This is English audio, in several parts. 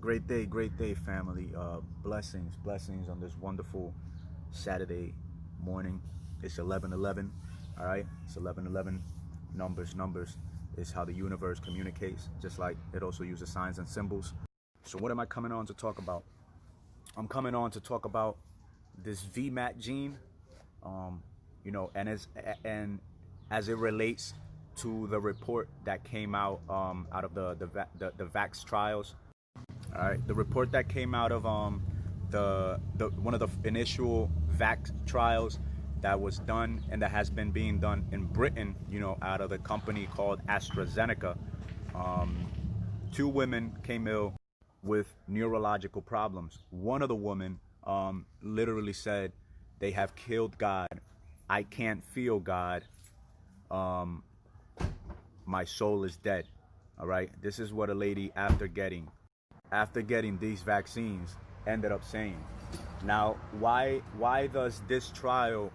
Great day, family. Blessings on this wonderful Saturday morning. It's 11:11. All right, it's 11:11. Numbers is how the universe communicates, just like it also uses signs and symbols. So, what am I coming on to talk about? I'm coming on to talk about this VMAT gene, and as it relates to the report that came out of the vax trials. All right, the report that came out of the one of the initial vax trials that was done and that has been being done in Britain, out of the company called AstraZeneca. Two women came ill with neurological problems. One of the women literally said, "They have killed God. I can't feel God. My soul is dead." All right, this is what a lady after getting these vaccines ended up saying. Now, why does this trial,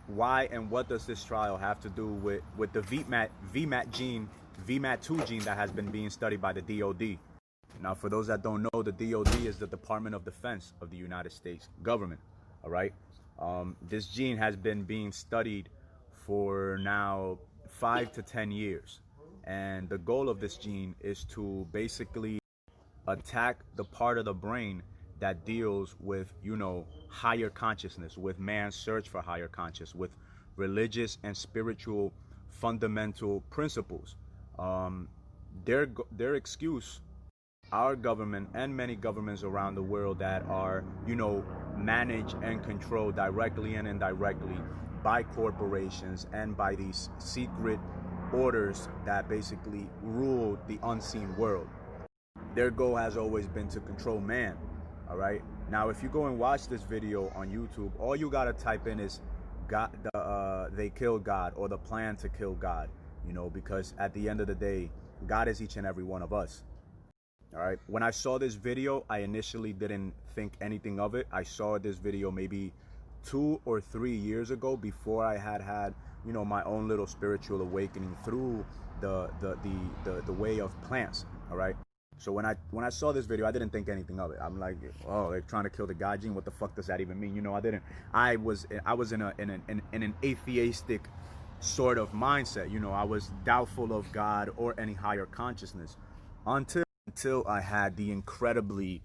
what does this trial have to do with the VMAT gene, VMAT2 gene that has been being studied by the DOD? Now, for those that don't know, the DOD is the Department of Defense of the United States government. All right, this gene has been being studied for now 5 to 10 years, and the goal of this gene is to basically attack the part of the brain that deals with, higher consciousness, with man's search for higher consciousness, with religious and spiritual fundamental principles. Their excuse, our government and many governments around the world that are, managed and controlled directly and indirectly by corporations and by these secret orders that basically rule the unseen world. Their goal has always been to control man. All right. Now, if you go and watch this video on YouTube, all you gotta type in is "God." They killed God, or the plan to kill God. Because at the end of the day, God is each and every one of us. All right. When I saw this video, I initially didn't think anything of it. I saw this video maybe 2 or 3 years ago, before I had my own little spiritual awakening through the way of plants. All right. So when I saw this video, I didn't think anything of it. I'm like, oh, they're trying to kill the God gene. What the fuck does that even mean? I was in an atheistic sort of mindset. I was doubtful of God or any higher consciousness until I had the incredibly,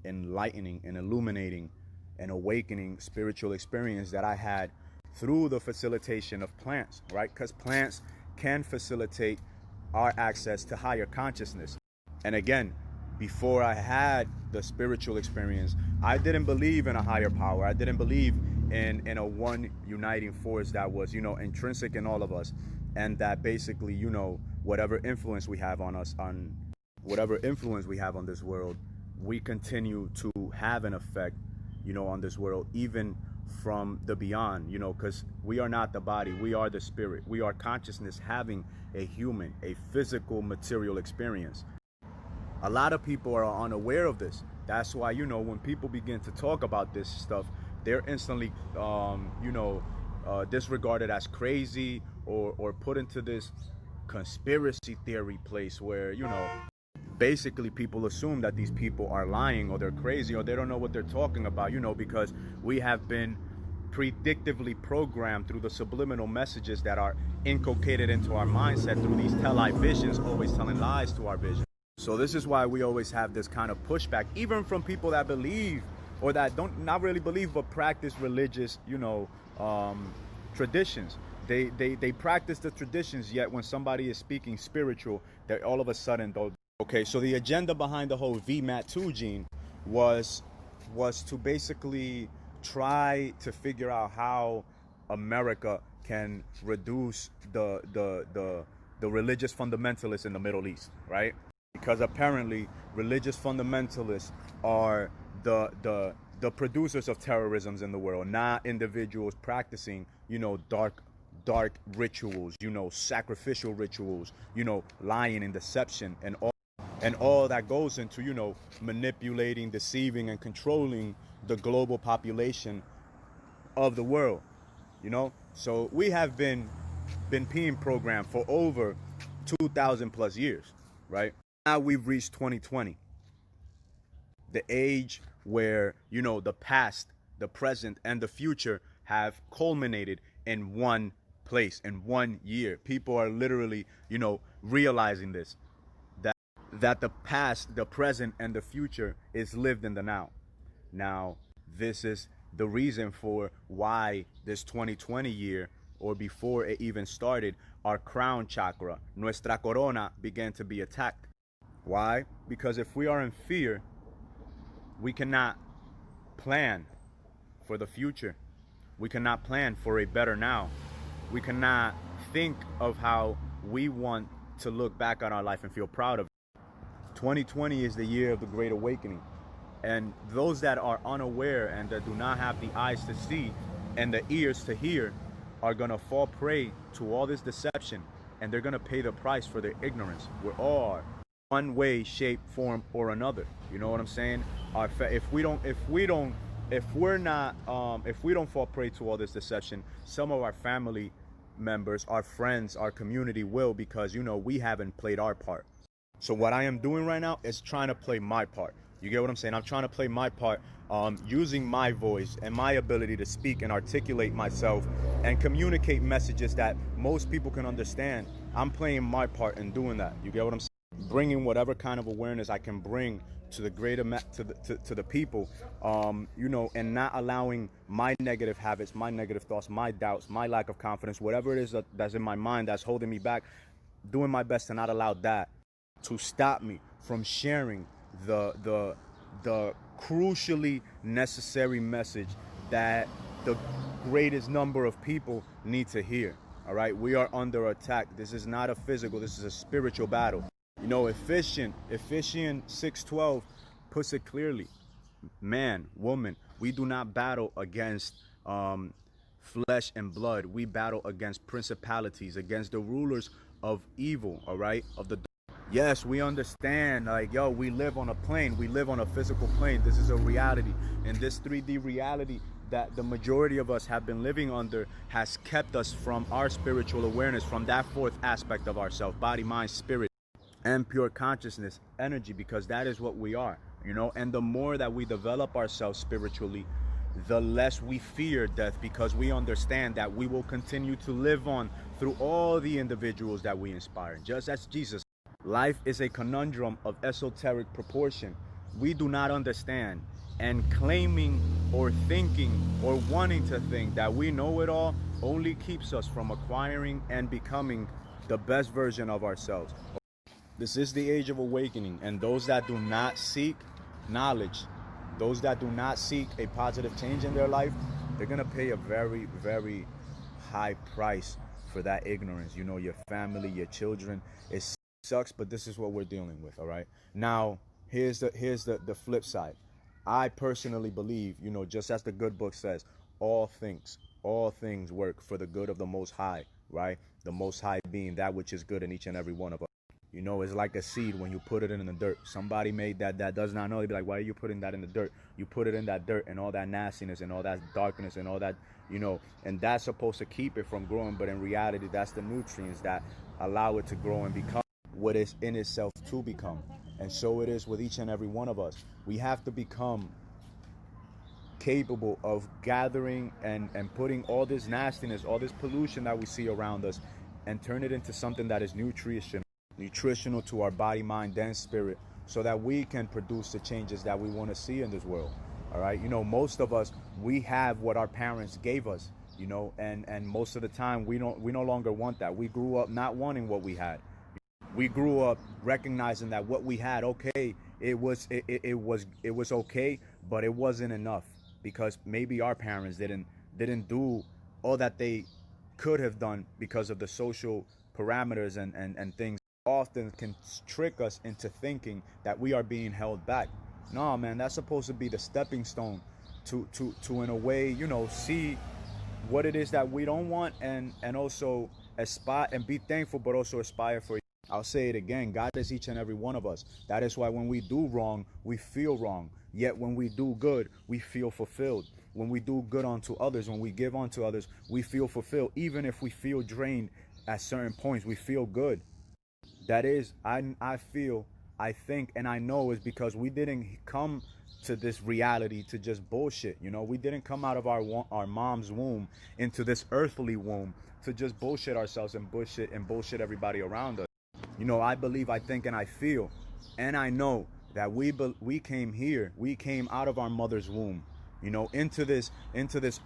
enlightening and illuminating and awakening spiritual experience that I had through the facilitation of plants, right? Because plants can facilitate our access to higher consciousness. And again, before I had the spiritual experience, I didn't believe in a higher power. I didn't believe in a one uniting force that was, intrinsic in all of us. And that basically, whatever influence we have on this world, we continue to have an effect, on this world, even from the beyond, because we are not the body, we are the spirit. We are consciousness having a physical, material experience. A lot of people are unaware of this. That's why, when people begin to talk about this stuff, they're instantly, disregarded as crazy or put into this conspiracy theory place where, basically people assume that these people are lying or they're crazy or they don't know what they're talking about, because we have been predictively programmed through the subliminal messages that are inculcated into our mindset through these televisions, always telling lies to our vision. So this is why we always have this kind of pushback, even from people that believe or that don't not really believe but practice religious, traditions. They practice the traditions, yet when somebody is speaking spiritual, they all of a sudden though. Okay, so the agenda behind the whole VMAT2 gene was to basically try to figure out how America can reduce the religious fundamentalists in the Middle East, right? Because apparently religious fundamentalists are the producers of terrorism in the world, not individuals practicing, dark rituals, sacrificial rituals, lying and deception and all that goes into, manipulating, deceiving, and controlling the global population of the world, So we have been being programmed for over 2,000 plus years, right? Now we've reached 2020. the age where, you know, the past, the present, and the future have culminated in one place, in 1 year. People are literally, you know, realizing this, that the past, the present, and the future is lived in the now. Now, this is the reason for why this 2020 year, or before it even started, our crown chakra, nuestra corona, began to be attacked. Why? Because if we are in fear, we cannot plan for the future. We cannot plan for a better now. We cannot think of how we want to look back on our life and feel proud of it. 2020 is the year of the Great Awakening. And those that are unaware and that do not have the eyes to see and the ears to hear are going to fall prey to all this deception, and they're going to pay the price for their ignorance. We're all one way, shape, form, or another. You know what I'm saying? If we don't fall prey to all this deception, some of our family members, our friends, our community will, because, you know, we haven't played our part. So what I am doing right now is trying to play my part. You get what I'm saying? I'm trying to play my part, using my voice and my ability to speak and articulate myself and communicate messages that most people can understand. I'm playing my part in doing that. You get what I'm saying? Bringing whatever kind of awareness I can bring to the greater to the people, you know, and not allowing my negative habits, my negative thoughts, my doubts, my lack of confidence, whatever it is that's in my mind that's holding me back, doing my best to not allow that to stop me from sharing the crucially necessary message that the greatest number of people need to hear. All right, we are under attack. This is not a physical, this is a spiritual battle. You know, Ephesians 6:12 puts it clearly. Man, woman, we do not battle against flesh and blood. We battle against principalities, against the rulers of evil, all right, of the. Yes, we understand, like, yo, we live on a plane. We live on a physical plane. This is a reality. And this 3D reality that the majority of us have been living under has kept us from our spiritual awareness, from that fourth aspect of ourself, body, mind, spirit, and pure consciousness, energy, because that is what we are, you know. And the more that we develop ourselves spiritually, the less we fear death, because we understand that we will continue to live on through all the individuals that we inspire, just as Jesus. Life is a conundrum of esoteric proportion. We do not understand, and claiming or thinking or wanting to think that we know it all only keeps us from acquiring and becoming the best version of ourselves. This is the age of awakening, and those that do not seek knowledge, those that do not seek a positive change in their life, they're going to pay a very, very high price for that ignorance. You know, your family, your children. It sucks, but this is what we're dealing with, all right? Now, here's the flip side. I personally believe, you know, just as the good book says, all things work for the good of the Most High, right? The Most High being that which is good in each and every one of us. You know, it's like a seed when you put it in the dirt. Somebody made that does not know. They'd be like, why are you putting that in the dirt? You put it in that dirt, and all that nastiness and all that darkness and all that, you know, and that's supposed to keep it from growing. But in reality, that's the nutrients that allow it to grow and become what is in itself to become. And so it is with each and every one of us. We have to become capable of gathering and putting all this nastiness, all this pollution that we see around us, and turn it into something that is nutritional to our body, mind, and spirit, so that we can produce the changes that we want to see in this world. All right, you know, most of us, we have what our parents gave us, you know, and most of the time we no longer want that. We grew up not wanting what we had. We grew up recognizing that what we had, okay, it was okay, but it wasn't enough, because maybe our parents didn't do all that they could have done because of the social parameters and things. Often can trick us into thinking that we are being held back. No, man, that's supposed to be the stepping stone to in a way, you know, see what it is that we don't want, and also aspire and be thankful, but also aspire for. I'll say it again, God is each and every one of us. That is why when we do wrong, we feel wrong. Yet when we do good, we feel fulfilled. When we do good unto others, when we give unto others, we feel fulfilled. Even if we feel drained at certain points, we feel good. That is, I feel I think and I know is because we didn't come to this reality to just bullshit. You know, we didn't come out of our mom's womb into this earthly womb to just bullshit ourselves and bullshit everybody around us. You know, I believe, I think, and I feel, and I know that we came here, we came out of our mother's womb, you know, into this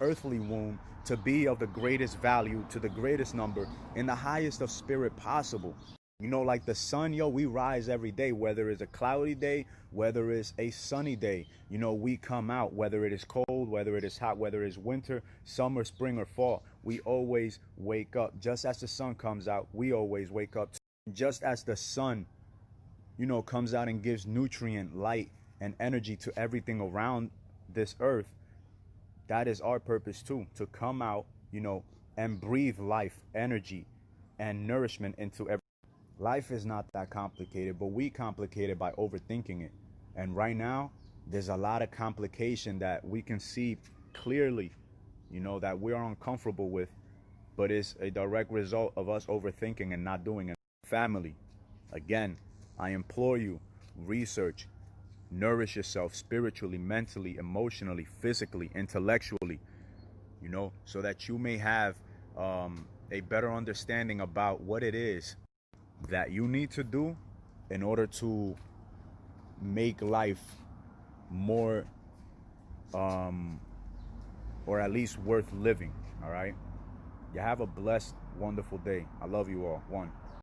earthly womb to be of the greatest value to the greatest number in the highest of spirit possible. You know, like the sun, yo, we rise every day, whether it's a cloudy day, whether it's a sunny day. You know, we come out, whether it is cold, whether it is hot, whether it is winter, summer, spring, or fall. We always wake up. Just as the sun comes out, we always wake up. Just as the sun, you know, comes out and gives nutrient, light, and energy to everything around this earth, that is our purpose too, to come out, you know, and breathe life, energy, and nourishment into everything. Life is not that complicated, but we complicate it by overthinking it. And right now, there's a lot of complication that we can see clearly, you know, that we are uncomfortable with, but it's a direct result of us overthinking and not doing it. Family, again, I implore you, research, nourish yourself spiritually, mentally, emotionally, physically, intellectually, you know, so that you may have a better understanding about what it is that you need to do in order to make life more or at least worth living. All right, you have a blessed, wonderful day. I love you all. One.